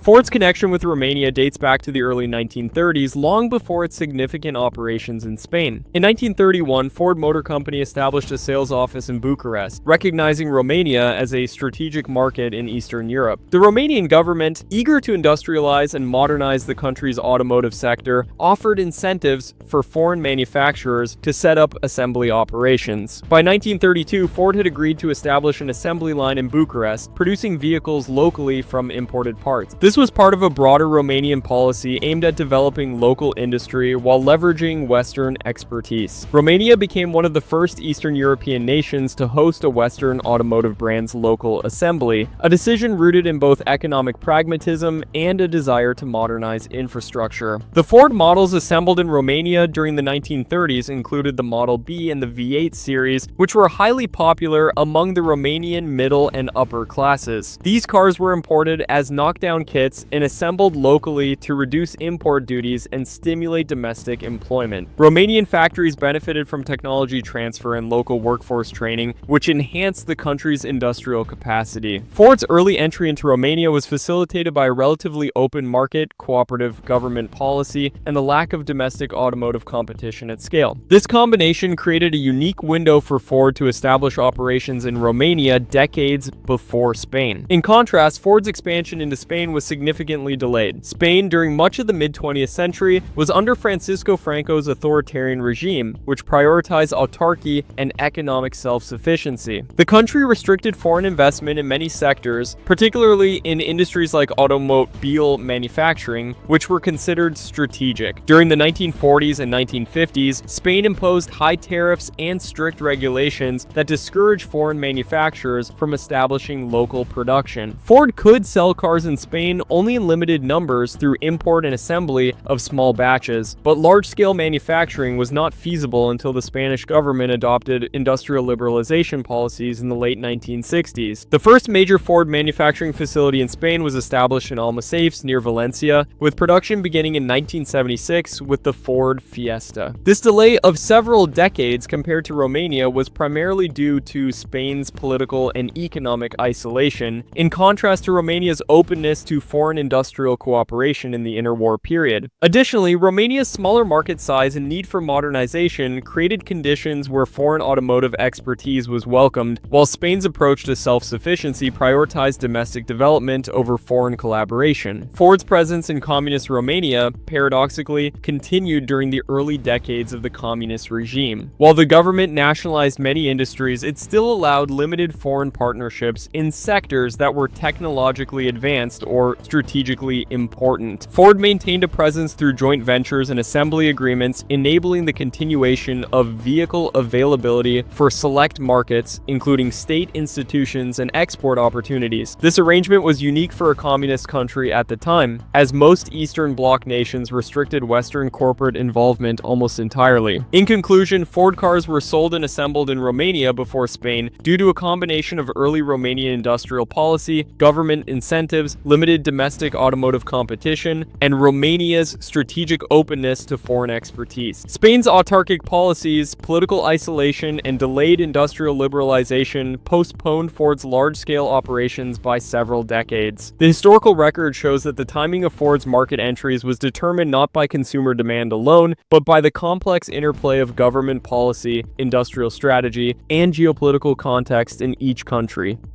Ford's connection with Romania dates back to the early 1930s, long before its significant operations in Spain. In 1931, Ford Motor Company established a sales office in Bucharest, recognizing Romania as a strategic market in Eastern Europe. The Romanian government, eager to industrialize and modernize the country's automotive sector, offered incentives for foreign manufacturers to set up assembly operations. By 1932, Ford had agreed to establish an assembly line in Bucharest, producing vehicles locally from imported parts. This was part of a broader Romanian policy aimed at developing local industry while leveraging Western expertise. Romania became one of the first Eastern European nations to host a Western automotive brand's local assembly, a decision rooted in both economic pragmatism and a desire to modernize infrastructure. The Ford models assembled in Romania during the 1930s included the Model B and the V8 series, which were highly popular among the Romanian middle and upper classes. These cars were imported as knockdown kits and assembled locally to reduce import duties and stimulate domestic employment. Romanian factories benefited from technology transfer and local workforce training, which enhanced the country's industrial capacity. Ford's early entry into Romania was facilitated by a relatively open market, cooperative government policy, and the lack of domestic automotive competition at scale. This combination created a unique window for Ford to establish operations in Romania decades before Spain. In contrast, Ford's expansion into Spain was significantly delayed. Spain, during much of the mid-20th century, was under Francisco Franco's authoritarian regime, which prioritized autarky and economic self-sufficiency. The country restricted foreign investment in many sectors, particularly in industries like automobile manufacturing, which were considered strategic. During the 1940s and 1950s, Spain imposed high tariffs and strict regulations that discouraged foreign manufacturers from establishing local production. Ford could sell cars in Spain only in limited numbers through import and assembly of small batches, but large-scale manufacturing was not feasible until the Spanish government adopted industrial liberalization policies in the late 1960s. The first major Ford manufacturing facility in Spain was established in Almasafes near Valencia, with production beginning in 1976 with the Ford Fiesta. This delay of several decades compared to Romania was primarily due to Spain's political and economic isolation, in contrast to Romania's openness to foreign industrial cooperation in the interwar period. Additionally, Romania's smaller market size and need for modernization created conditions where foreign automotive expertise was welcomed, while Spain's approach to self-sufficiency prioritized domestic development over foreign collaboration. Ford's presence in communist Romania, paradoxically, continued during the early decades of the communist regime. While the government nationalized many industries, it still allowed limited foreign partnerships in sectors that were technologically advanced or strategically important. Ford maintained a presence through joint ventures and assembly agreements, enabling the continuation of vehicle availability for select markets, including state institutions and export opportunities. This arrangement was unique for a communist country at the time, as most Eastern Bloc nations restricted Western corporate involvement almost entirely. In conclusion, Ford cars were sold and assembled in Romania before Spain due to a combination of early Romanian industrial policy, government incentives, limited domestic automotive competition, and Romania's strategic openness to foreign expertise. Spain's autarkic policies, political isolation, and delayed industrial liberalization postponed Ford's large-scale operations by several decades. The historical record shows that the timing of Ford's market entries was determined not by consumer demand alone, but by the complex interplay of government policy, industrial strategy, and geopolitical context in each country.